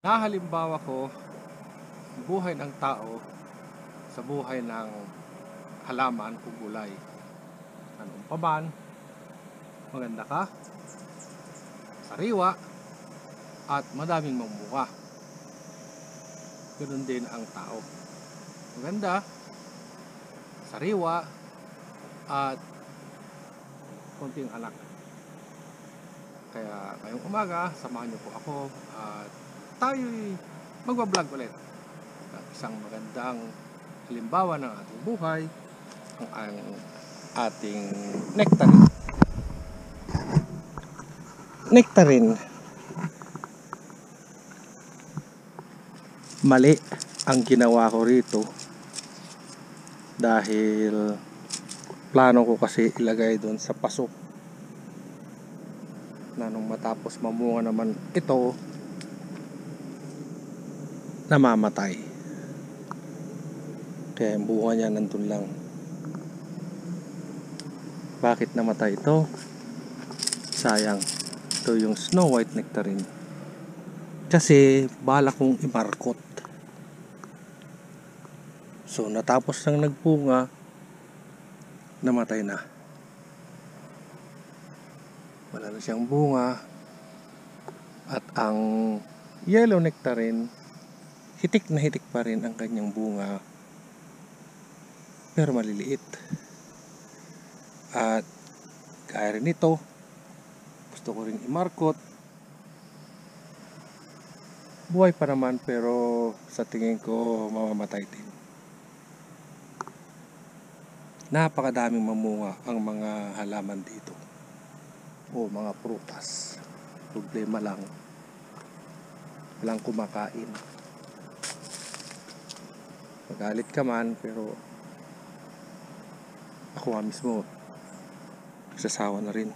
Halimbawa ko, buhay ng tao sa buhay ng halaman o gulay. Anong paman, maganda ka, sariwa, at madaming mamunga. Ganoon din ang tao. Maganda, sariwa, at konting anak. Kaya ngayong umaga, samahan niyo po ako at tayo'y magbablog ulit. Isang magandang halimbawa ng ating buhay, ang ating nectarine. Nectarine. Mali ang ginawa ko rito dahil plano ko kasi ilagay doon sa paso na nung matapos mamunga naman ito, namamatay. Kaya yung bunga niya nandun lang. Bakit namatay ito? Sayang. Ito yung Snow White nectarine. Kasi bala kong imarkot. So natapos nang nagbunga, namatay na. Wala na siyang bunga. At ang yellow nectarine, hitik na hitik pa rin ang kanyang bunga, pero maliliit. At kaya rin ito, gusto ko rin imarkot. Buhay pa naman, pero sa tingin ko mamamatay din. Napakadaming mamunga ang mga halaman dito o mga prutas. Problema lang, walang kumakain. Magalit ka man, pero ako mismo nagsasawa na rin.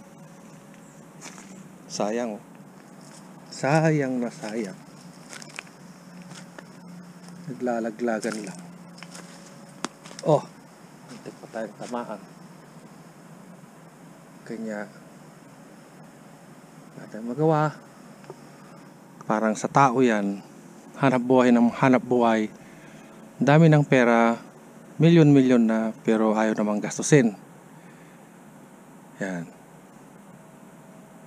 Sayang. Sayang na sayang. Naglalaglagan lang. Oh, hindi pa tayong tamaan. Kanya natin magawa. Parang sa tao yan, hanap buhay ng hanap buhay. Dami ng pera, milyon-milyon na, pero ayaw namang gastusin. Yan.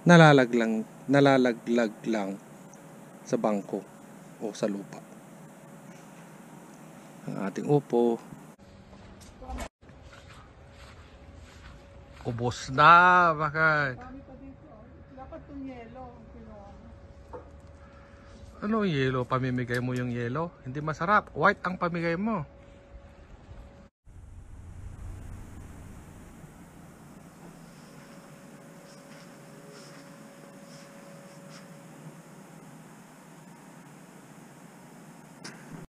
Nalalaglag lang sa bangko o sa lupa. Ang ating upo. Ubos na, bakit? Dapat yung yelo. Ano yung yelo? Pamimigay mo yung yelo? Hindi masarap. White ang pamigay mo.